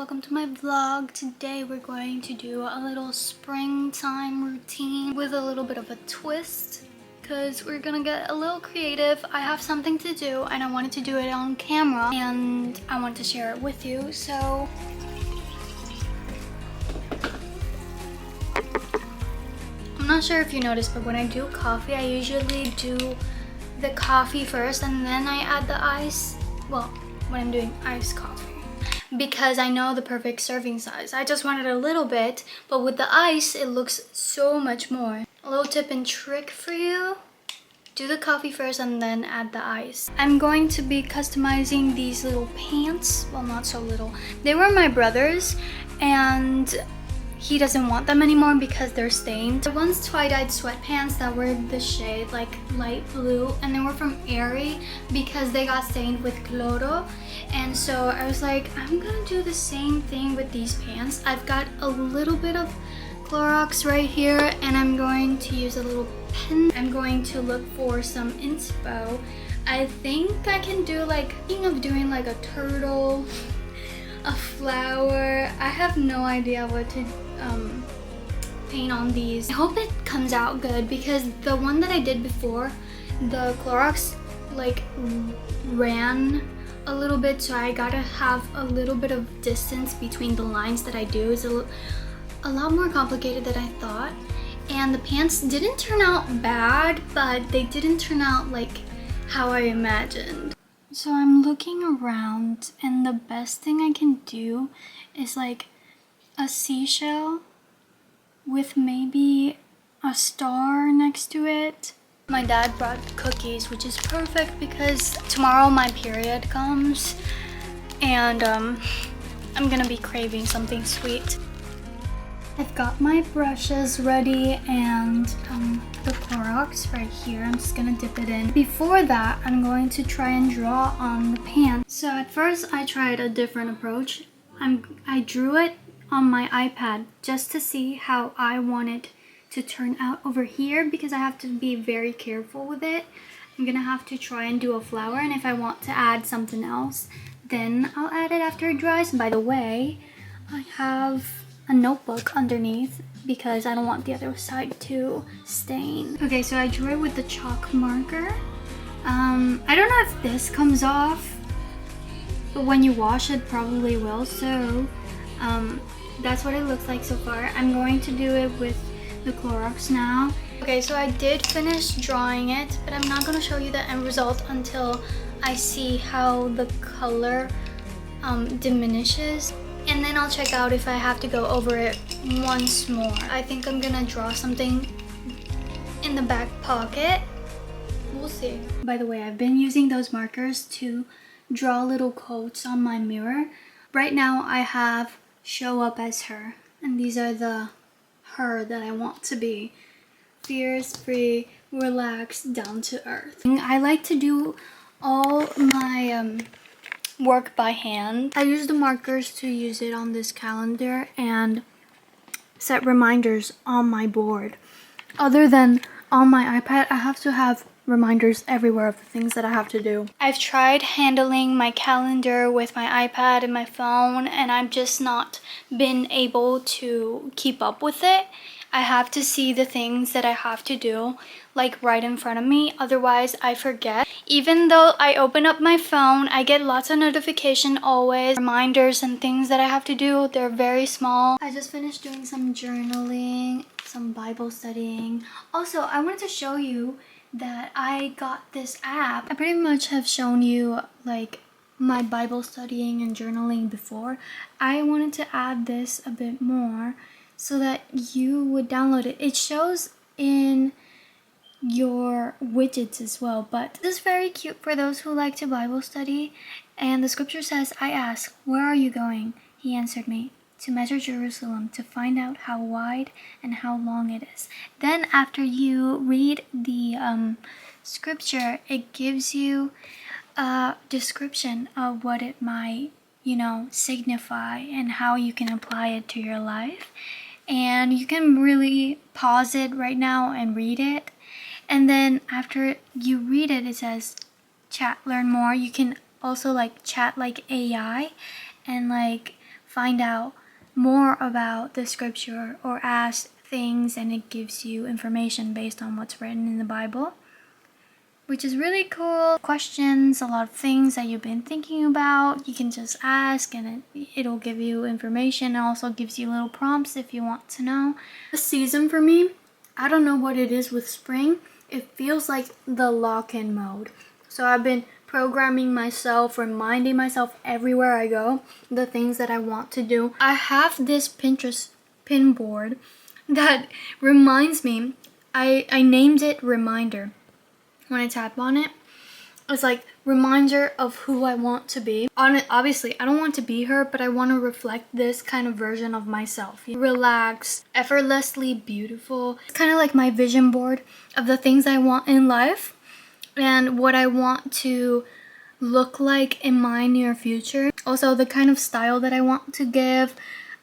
welcome to my vlog. Today we're going to do a little springtime routine with a little bit of a twist because we're gonna get a little creative. I have something to do and I wanted to do it on camera and I want to share it with you. So I'm not sure if you noticed, but when I do coffee, I usually do the coffee first and then I add the ice. Well, when I'm doing iced coffee, because I know the perfect serving size. I just wanted a little bit, but with the ice, it looks so much more. A little tip and trick for you: do the coffee first and then add the ice. I'm going to be customizing these little pants. Well, not so little. They were my brother's and he doesn't want them anymore because they're stained. The once tie-dyed sweatpants that were the shade like light blue, and they were from Aerie because they got stained with cloro. And so I was like, I'm gonna do the same thing with these pants. I've got a little bit of Clorox right here and I'm going to use a little pen. I'm going to look for some inspo. I think I can do like, thinking of doing like a turtle, a flower. I have no idea what to paint on these. I hope it comes out good because the one that I did before, the Clorox like ran a little bit, so I gotta have a little bit of distance between the lines that I do. It's a lot more complicated than I thought. And the pants didn't turn out bad, but they didn't turn out like how I imagined. So I'm looking around and the best thing I can do is like a seashell with maybe a star next to it. My dad brought cookies, which is perfect because tomorrow my period comes and I'm gonna be craving something sweet. I've got my brushes ready and the Clorox right here. I'm just gonna dip it in. Before that, I'm going to try and draw on the pants. So at first I tried a different approach. I drew it on my iPad just to see how I want it to turn out over here because I have to be very careful with it. I'm gonna have to try and do a flower, and if I want to add something else, then I'll add it after it dries. By the way, I have a notebook underneath because I don't want the other side to stain. Okay, so I drew it with the chalk marker. I don't know if this comes off, but when you wash it probably will. So that's what it looks like so far. I'm going to do it with the Clorox now. Okay, so I did finish drawing it, but I'm not going to show you the end result until I see how the color diminishes. And then I'll check out if I have to go over it once more. I think I'm gonna draw something in the back pocket. We'll see. By the way, I've been using those markers to draw little quotes on my mirror. Right now I have "show up as her," and these are the her that I want to be. Fierce, free, relaxed, down to earth. I like to do all my work by hand. I use the markers to use it on this calendar and set reminders on my board. Other than on my iPad, I have to have reminders everywhere of the things that I have to do. I've tried handling my calendar with my iPad and my phone, and I've just not been able to keep up with it. I have to see the things that I have to do like right in front of me, otherwise I forget. Even though I open up my phone, I get lots of notification always, reminders and things that I have to do. They're very small. I just finished doing some journaling, some Bible studying. Also, I wanted to show you that I got this app. I pretty much have shown you like my Bible studying and journaling before. I wanted to add this a bit more so that you would download it. It shows in your widgets as well, but this is very cute for those who like to Bible study. And the scripture says, "I asked, 'Where are you going?' He answered me, 'To measure Jerusalem, to find out how wide and how long it is.'" Then after you read the scripture, it gives you a description of what it might, signify and how you can apply it to your life. And you can really pause it right now and read it. And then after you read it, it says chat, learn more. You can also like chat like AI and like find out more about the scripture or ask things, and it gives you information based on what's written in the Bible, which is really cool. Questions, a lot of things that you've been thinking about, you can just ask and it'll give you information. It also gives you little prompts if you want to know. This season for me, I don't know what it is with spring. It feels like the lock-in mode. So I've been programming myself, reminding myself everywhere I go, the things that I want to do. I have this Pinterest pin board that reminds me. I named it Reminder. When I tap on it, it's like reminder of who I want to be. Obviously, I don't want to be her, but I want to reflect this kind of version of myself. Relaxed, effortlessly beautiful. It's kind of like my vision board of the things I want in life and what I want to look like in my near future. Also, the kind of style that I want to give.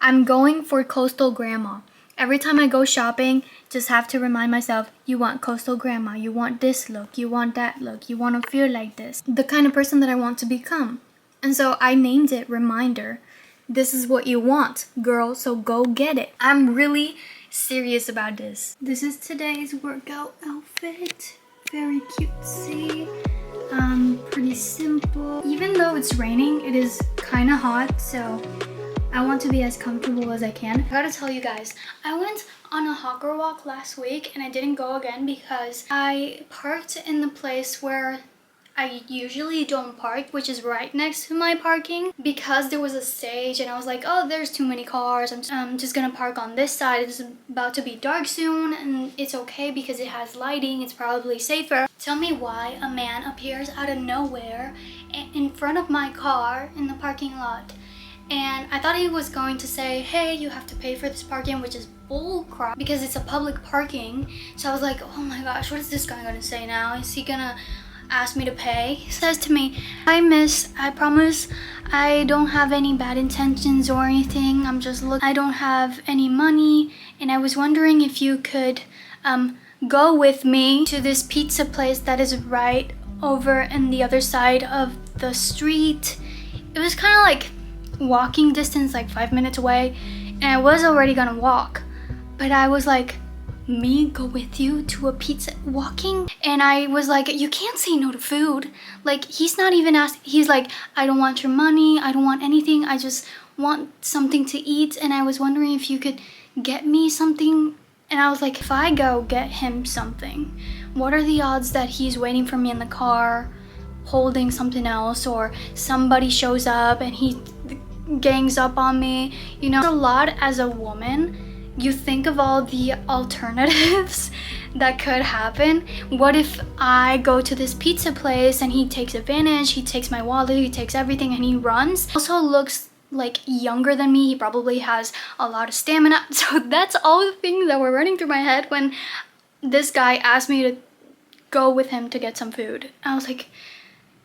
I'm going for coastal grandma. Every time I go shopping, just have to remind myself, you want coastal grandma, you want this look, you want that look, you want to feel like this. The kind of person that I want to become. And so I named it Reminder. This is what you want, girl, so go get it. I'm really serious about this. This is today's workout outfit. Very cutesy. Pretty simple. Even though it's raining, it is kind of hot, so I want to be as comfortable as I can. I gotta tell you guys, I went on a hawker walk last week and I didn't go again because I parked in the place where I usually don't park, which is right next to my parking, because there was a stage and I was like, oh, there's too many cars. I'm just gonna park on this side. It's about to be dark soon and it's okay because it has lighting. It's probably safer. Tell me why a man appears out of nowhere in front of my car in the parking lot. And I thought he was going to say, hey, you have to pay for this parking, which is bull crap because it's a public parking. So I was like, oh my gosh, what is this guy gonna say now? Is he gonna ask me to pay? He says to me, hi miss, I promise I don't have any bad intentions or anything. I'm just looking, I don't have any money. And I was wondering if you could go with me to this pizza place that is right over in the other side of the street. It was kind of like walking distance, like 5 minutes away, and I was already gonna walk, but I was like, me go with you to a pizza walking? And I was like, you can't say no to food. Like, he's not even asking. He's like, I don't want your money, I don't want anything, I just want something to eat, and I was wondering if you could get me something. And I was like, if I go get him something, what are the odds that he's waiting for me in the car holding something else, or somebody shows up and he gangs up on me? You know, a lot as a woman, you think of all the alternatives that could happen. What if I go to this pizza place and he takes advantage, he takes my wallet, he takes everything and he runs? Also looks like younger than me, he probably has a lot of stamina. So that's all the things that were running through my head when this guy asked me to go with him to get some food. I was like,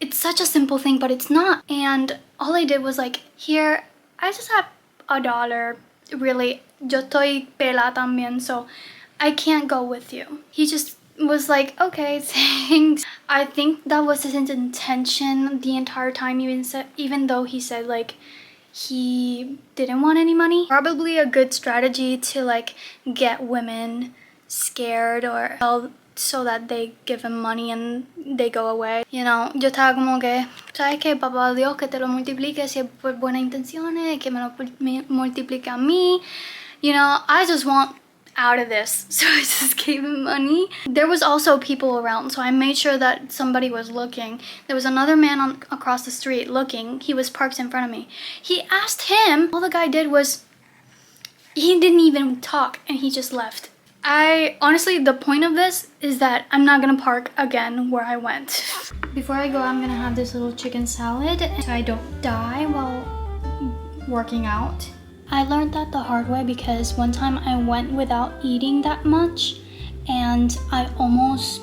it's such a simple thing, but it's not. And all I did was like, here, I just have $1. Really, yo estoy pela también, so I can't go with you. He just was like, okay, thanks. I think that was his intention the entire time, even though he said like he didn't want any money. Probably a good strategy to like get women scared or so that they give him money and they go away. You know, yo estaba como que, ¿sabes qué? Papá Dios, que te lo multiplique si es por buenas intenciones, que me lo multiplique a mí. You know, I just want out of this. So I just gave him money. There was also people around, so I made sure that somebody was looking. There was another man across the street looking. He was parked in front of me. He asked him. All the guy did was, he didn't even talk and he just left. Honestly, the point of this is that I'm not gonna park again where I went. Before I go, I'm gonna have this little chicken salad so I don't die while working out. I learned that the hard way because one time I went without eating that much and I almost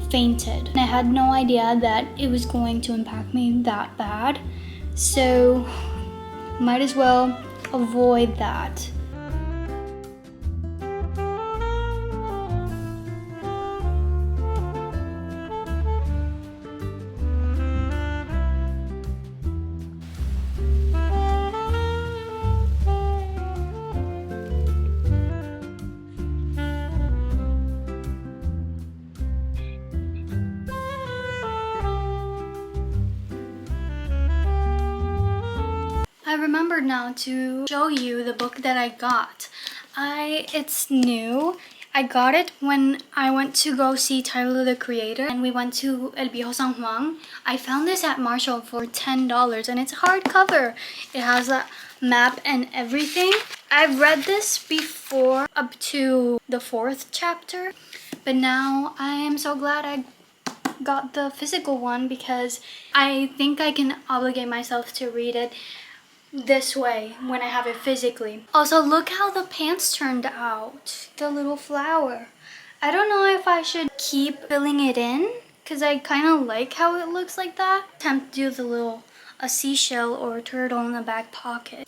fainted. And I had no idea that it was going to impact me that bad. So might as well avoid that. I remembered now to show you the book that I got. It's new. I got it when I went to go see Tyler the Creator and we went to El Viejo San Juan. I found this at Marshall for $10 and it's hardcover. It has a map and everything. I've read this before up to the 4th chapter, but now I am so glad I got the physical one because I think I can obligate myself to read it this way when I have it physically. Also, look how the pants turned out. The little flower. I don't know if I should keep filling it in because I kind of like how it looks like that. Attempt to do a seashell or a turtle in the back pocket.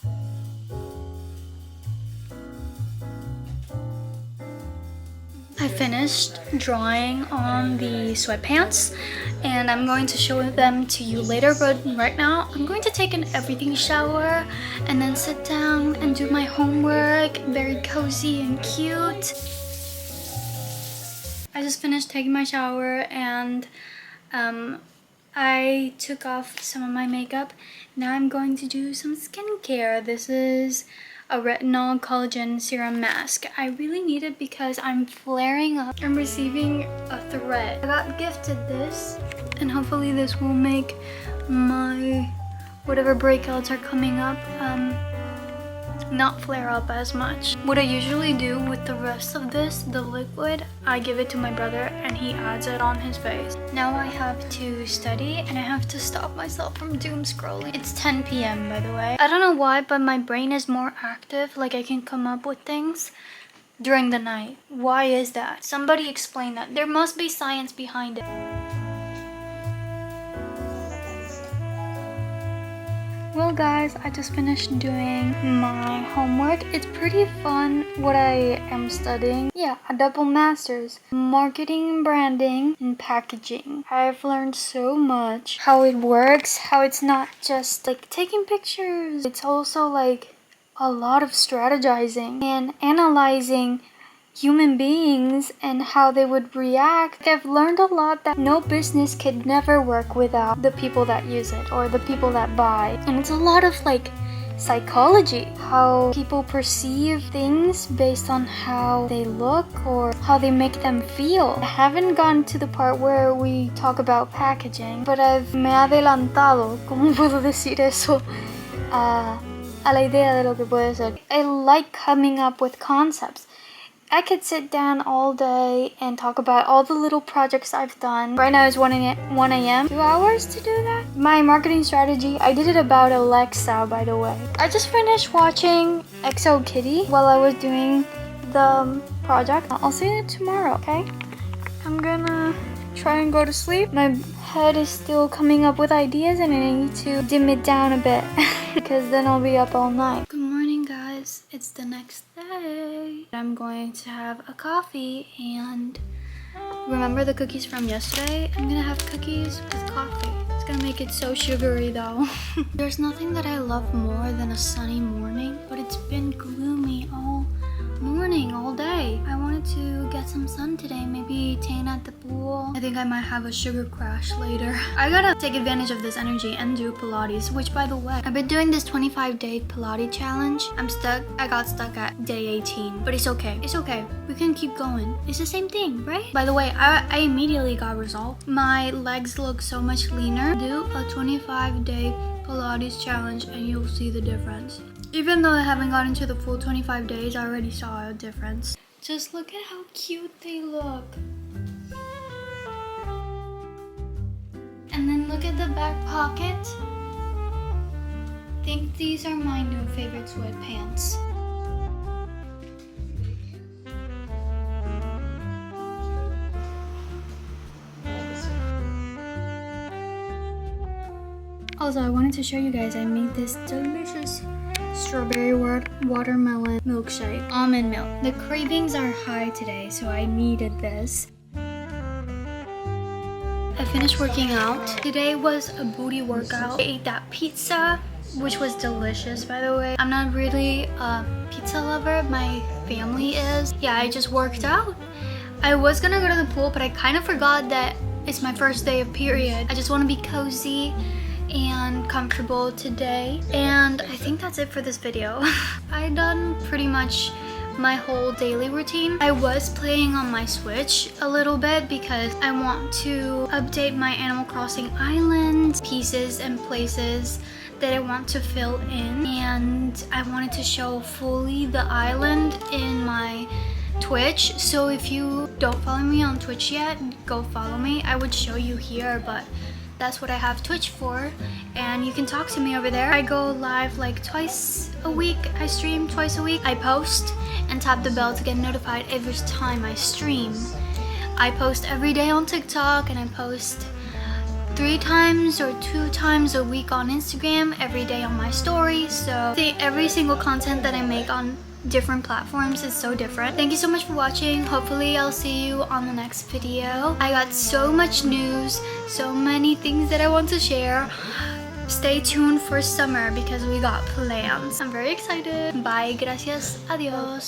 I finished drawing on the sweatpants and I'm going to show them to you later, but right now I'm going to take an everything shower and then sit down and do my homework. Very cozy and cute. I just finished taking my shower and I took off some of my makeup. Now I'm going to do some skincare. This is a retinol collagen serum mask. I really need it because I'm flaring up. I'm receiving a thread. I got gifted this and hopefully this will make my whatever breakouts are coming up not flare up as much. What I usually do with the rest of this, the liquid, I give it to my brother and he adds it on his face. Now I have to study and I have to stop myself from doom scrolling. It's 10 p.m. by the way. I don't know why, but my brain is more active, like I can come up with things during the night. Why is that? Somebody explain that. There must be science behind it. Well guys, I just finished doing my homework. It's pretty fun what I am studying. Yeah, a double master's. Marketing and branding and packaging. I've learned so much. How it works, how it's not just like taking pictures. It's also like a lot of strategizing and analyzing human beings and how they would react. I've learned a lot that no business could never work without the people that use it or the people that buy. And it's a lot of like psychology, how people perceive things based on how they look or how they make them feel. I haven't gotten to the part where we talk about packaging, but me adelantado, ¿cómo puedo decir eso? A la idea de lo que puede ser. I like coming up with concepts. I could sit down all day and talk about all the little projects I've done. Right now it's 1 a.m. 2 hours to do that. My marketing strategy, I did it about Alexa, by the way. I just finished watching XO Kitty while I was doing the project. I'll see you tomorrow, okay? I'm gonna try and go to sleep. My head is still coming up with ideas and I need to dim it down a bit because then I'll be up all night. Good morning, guys. It's the next day. I'm going to have a coffee and remember the cookies from yesterday? I'm gonna have cookies with coffee. It's gonna make it so sugary though. There's nothing that I love more than a sunny morning, but it's been gloomy all morning, all day. I wanted to get some sun today, maybe tan at the pool. I think I might have a sugar crash later. I gotta take advantage of this energy and do Pilates, which by the way, I've been doing this 25-day Pilates challenge. I got stuck at day 18, but it's okay. It's okay. We can keep going. It's the same thing, right? By the way, I immediately got results. My legs look so much leaner. Do a 25-day Pilates challenge and you'll see the difference. Even though I haven't gotten to the full 25 days, I already saw a difference. Just look at how cute they look. And then look at the back pocket. I think these are my new favorite sweatpants. Also, I wanted to show you guys, I made this delicious strawberry watermelon milkshake, almond milk. The cravings are high today, so I needed this. I finished working out. Today was a booty workout. I ate that pizza, which was delicious, by the way. I'm not really a pizza lover, my family is. Yeah, I just worked out. I was gonna go to the pool, but I kind of forgot that it's my first day of period. I just want to be cozy and comfortable today. And I think that's it for this video. I done pretty much my whole daily routine. I was playing on my Switch a little bit because I want to update my Animal Crossing island pieces and places that I want to fill in, and I wanted to show fully the island in my Twitch. So if you don't follow me on Twitch yet, go follow me. I would show you here, but that's what I have Twitch for, and you can talk to me over there. I go live like twice a week. I stream twice a week. I post and tap the bell to get notified every time I stream. I post every day on TikTok, and I post 3 times or 2 times a week on Instagram, every day on my story. So every single content that I make on different platforms is so different. Thank you so much for watching. Hopefully I'll see you on the next video. I got so much news, so many things that I want to share. Stay tuned for summer because we got plans. I'm very excited. Bye, gracias, adios.